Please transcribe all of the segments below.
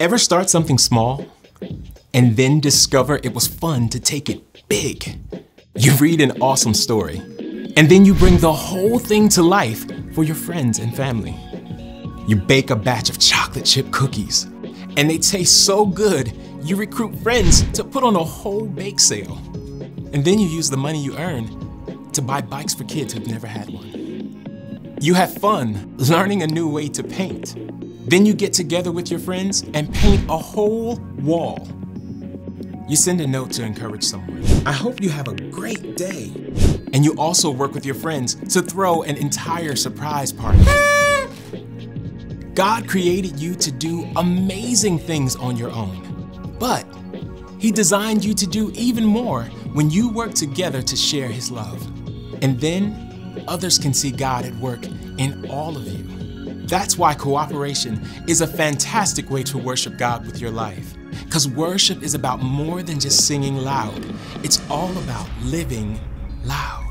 Ever start something small and then discover it was fun to take it big? You read an awesome story and then you bring the whole thing to life for your friends and family. You bake a batch of chocolate chip cookies and they taste so good you recruit friends to put on a whole bake sale. And then you use the money you earn to buy bikes for kids who've never had one. You have fun learning a new way to paint. Then you get together with your friends and paint a whole wall. You send a note to encourage someone. I hope you have a great day. And you also work with your friends to throw an entire surprise party. God created you to do amazing things on your own. But He designed you to do even more when you work together to share His love. And then others can see God at work in all of you. That's why cooperation is a fantastic way to worship God with your life. Because worship is about more than just singing loud. It's all about living loud.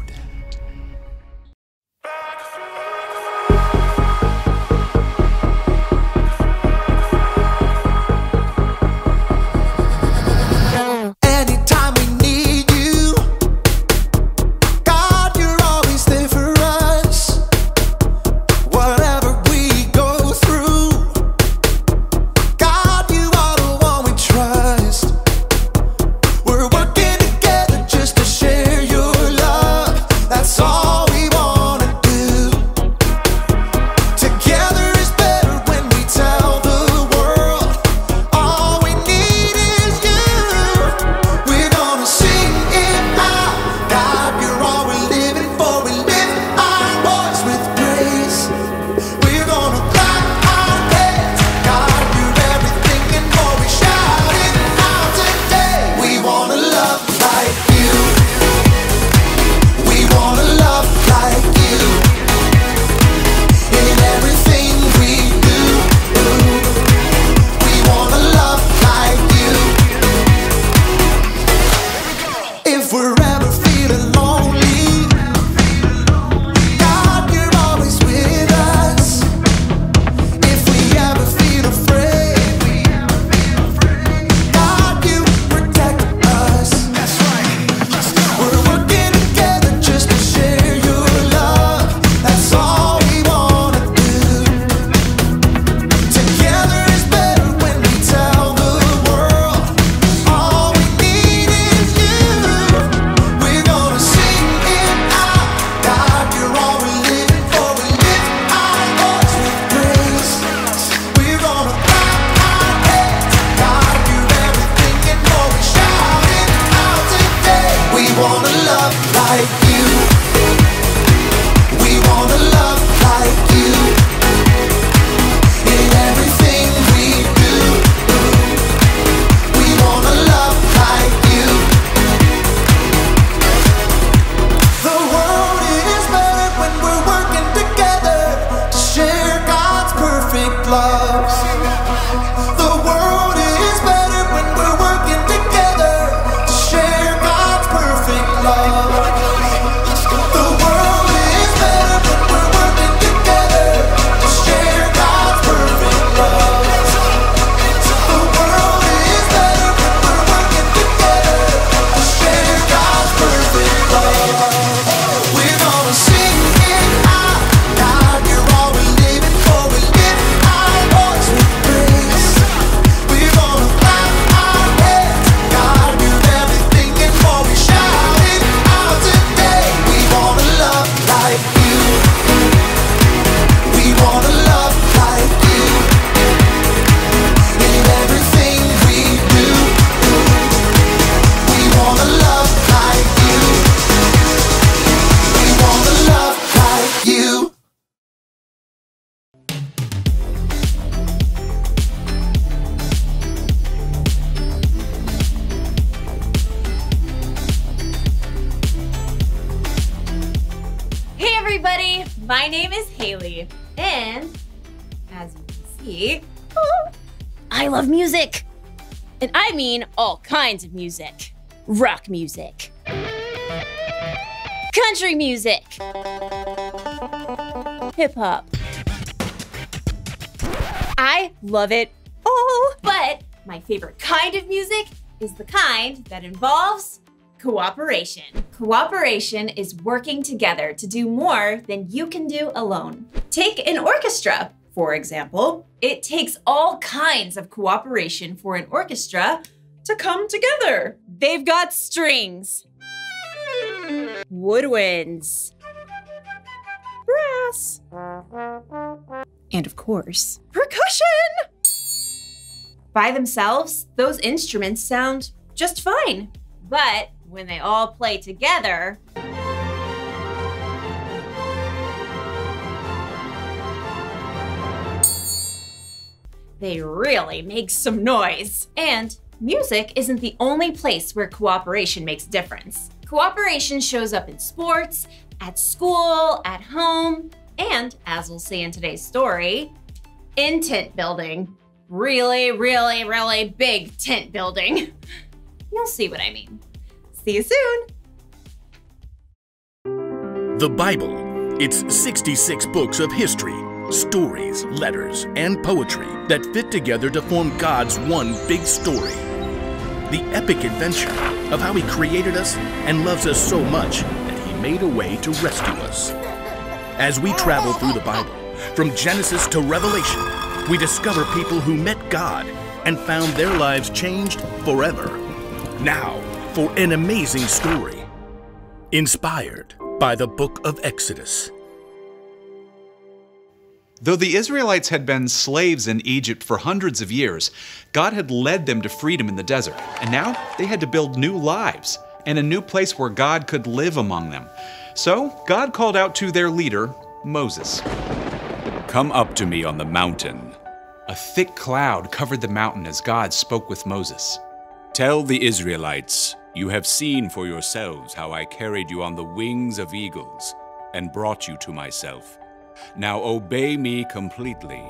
My name is Haley, and as you can see, I love music. And I mean all kinds of music. Rock music, country music, hip hop. I love it all, but My favorite kind of music is the kind that involves cooperation. Cooperation is working together to do more than you can do alone. Take an orchestra, for example. It takes all kinds of cooperation for an orchestra to come together. They've got strings, woodwinds, brass, and of course, percussion. By themselves, those instruments sound just fine. But when they all play together, they really make some noise. And music isn't the only place where cooperation makes a difference. Cooperation shows up in sports, at school, at home, and, as we'll see in today's story, in tent building. Really, really, really big tent building. You'll see what I mean. See you soon. The Bible. It's 66 books of history, stories, letters, and poetry that fit together to form God's one big story. The epic adventure of how He created us and loves us so much that He made a way to rescue us. As we travel through the Bible, from Genesis to Revelation, we discover people who met God and found their lives changed forever. Now, for an amazing story, inspired by the book of Exodus. Though the Israelites had been slaves in Egypt for hundreds of years, God had led them to freedom in the desert, and now they had to build new lives and a new place where God could live among them. So God called out to their leader, Moses. Come up to me on the mountain. A thick cloud covered the mountain as God spoke with Moses. Tell the Israelites, you have seen for yourselves how I carried you on the wings of eagles and brought you to myself. Now obey me completely.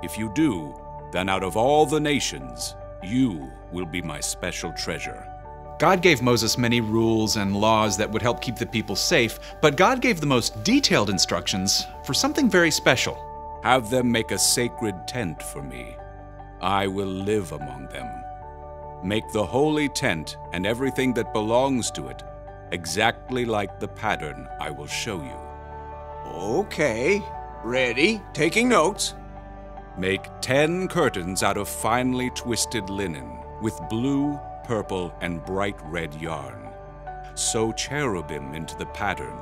If you do, then out of all the nations, you will be my special treasure. God gave Moses many rules and laws that would help keep the people safe, but God gave the most detailed instructions for something very special. Have them make a sacred tent for me. I will live among them. Make the holy tent and everything that belongs to it exactly like the pattern I will show you. Okay, ready, taking notes. Make 10 curtains out of finely twisted linen with blue, purple, and bright red yarn. Sew cherubim into the pattern.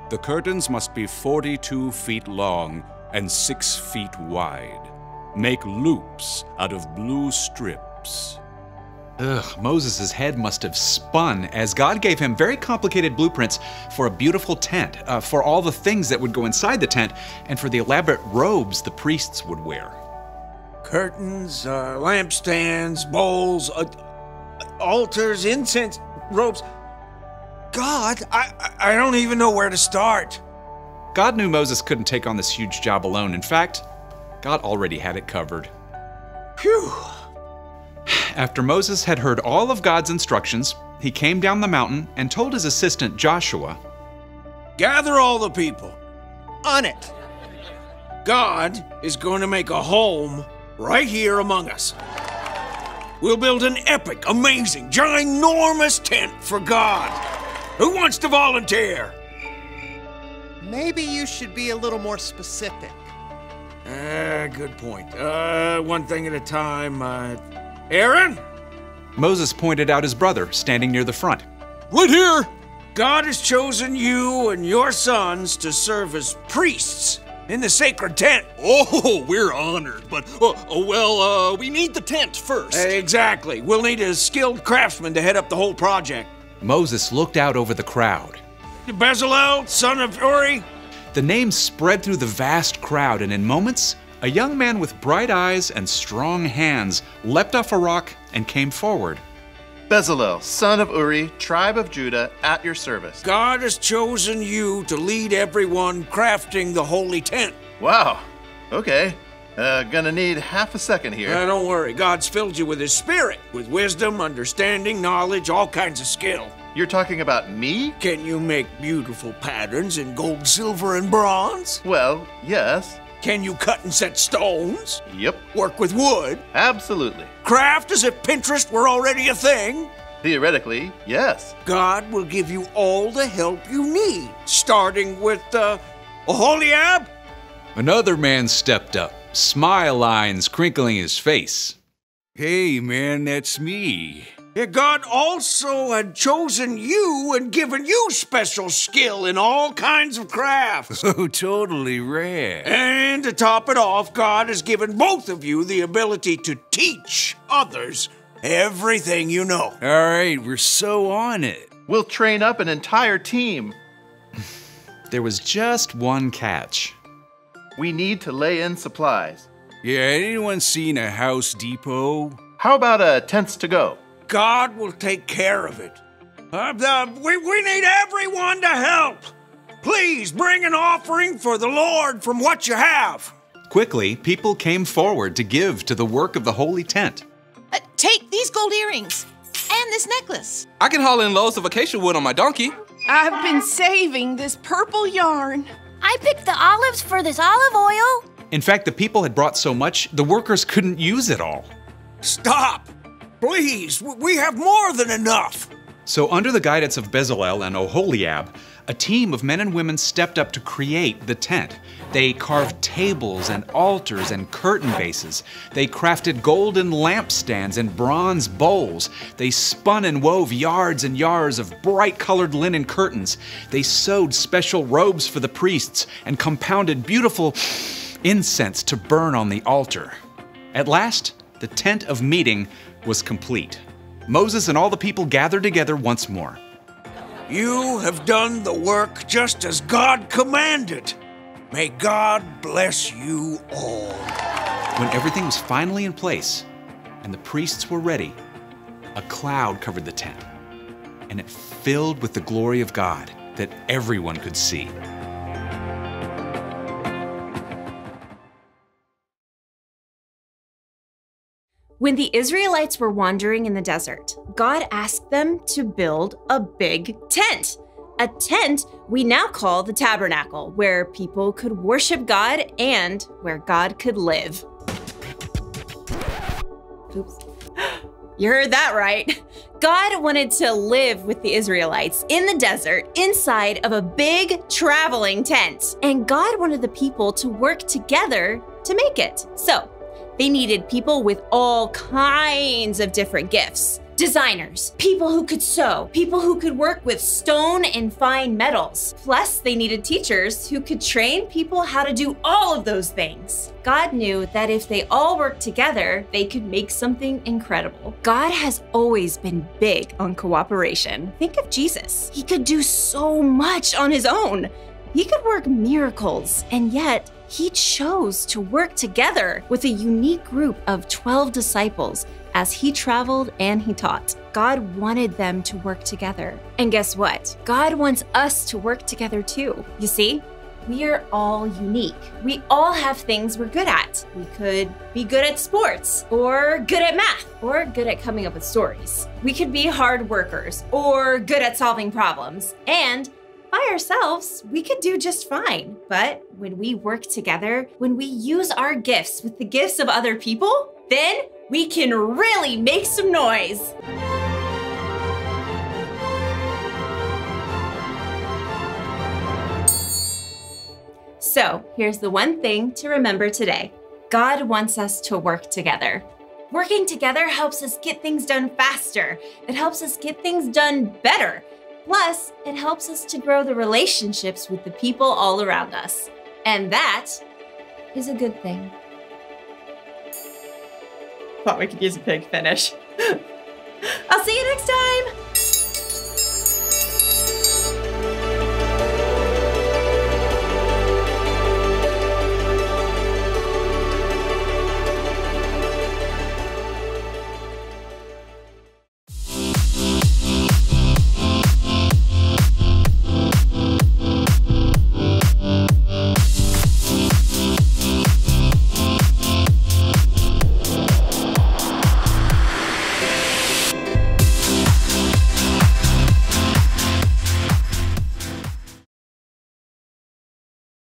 The curtains must be 42 feet long and 6 feet wide. Make loops out of blue strips. Moses' head must have spun as God gave him very complicated blueprints for a beautiful tent, for all the things that would go inside the tent, and for the elaborate robes the priests would wear. Curtains, lampstands, bowls, altars, incense, robes. God, I don't even know where to start. God knew Moses couldn't take on this huge job alone. In fact, God already had it covered. Phew. After Moses had heard all of God's instructions, he came down the mountain and told his assistant Joshua, Gather all the people. On it. God is going to make a home right here among us. We'll build an epic, amazing, ginormous tent for God. Who wants to volunteer? Maybe you should be a little more specific. Good point. One thing at a time. Aaron? Moses pointed out his brother standing near the front. Right here! God has chosen you and your sons to serve as priests in the sacred tent. Oh, we're honored, but, we need the tent first. Exactly. We'll need a skilled craftsman to head up the whole project. Moses looked out over the crowd. Bezalel, son of Uri. The name spread through the vast crowd, and in moments, a young man with bright eyes and strong hands leapt off a rock and came forward. Bezalel, son of Uri, tribe of Judah, at your service. God has chosen you to lead everyone crafting the holy tent. Wow. Okay. Gonna need half a second here. Don't worry. God's filled you with His Spirit, with wisdom, understanding, knowledge, all kinds of skill. You're talking about me? Can you make beautiful patterns in gold, silver, and bronze? Well, yes. Can you cut and set stones? Yep, Work with wood? absolutely. Craft as if Pinterest were already a thing? Theoretically, yes. God will give you all the help you need, starting with, Oholiab? Another man stepped up, smile lines crinkling his face. Hey, man, that's me. Yeah, God also had chosen you and given you special skill in all kinds of crafts. Oh, totally rad. And to top it off, God has given both of you the ability to teach others everything you know. All right, we're so on it. We'll train up an entire team. There was just one catch. We need to lay in supplies. Yeah, anyone seen a House Depot? How about a tents to go? God will take care of it. We need everyone to help. Please bring an offering for the Lord from what you have. Quickly, people came forward to give to the work of the holy tent. Take these gold earrings and this necklace. I can haul in loads of acacia wood on my donkey. I've been saving this purple yarn. I picked the olives for this olive oil. In fact, the people had brought so much, the workers couldn't use it all. Stop. Please, we have more than enough. So under the guidance of Bezalel and Oholiab, a team of men and women stepped up to create the tent. They carved tables and altars and curtain bases. They crafted golden lampstands and bronze bowls. They spun and wove yards and yards of bright-colored linen curtains. They sewed special robes for the priests and compounded beautiful incense to burn on the altar. At last, the tent of meeting was complete. Moses and all the people gathered together once more. You have done the work just as God commanded. May God bless you all. When everything was finally in place and the priests were ready, a cloud covered the tent, and it filled with the glory of God that everyone could see. When the Israelites were wandering in the desert, God asked them to build a big tent. A tent we now call the Tabernacle, where people could worship God and where God could live. Oops. You heard that right. God wanted to live with the Israelites in the desert inside of a big traveling tent. And God wanted the people to work together to make it. So, they needed people with all kinds of different gifts. Designers, people who could sew, people who could work with stone and fine metals. Plus, they needed teachers who could train people how to do all of those things. God knew that if they all worked together, they could make something incredible. God has always been big on cooperation. Think of Jesus. He could do so much on his own. He could work miracles, and yet he chose to work together with a unique group of 12 disciples as he traveled and he taught. God wanted them to work together. And guess what? God wants us to work together too. You see, we are all unique. We all have things we're good at. We could be good at sports, or good at math, or good at coming up with stories. We could be hard workers, or good at solving problems. And by ourselves, we could do just fine. But when we work together, when we use our gifts with the gifts of other people, then we can really make some noise. So here's the one thing to remember today. God wants us to work together. Working together helps us get things done faster. It helps us get things done better. Plus, it helps us to grow the relationships with the people all around us. And that is a good thing. Thought we could use a pig finish. I'll see you next time!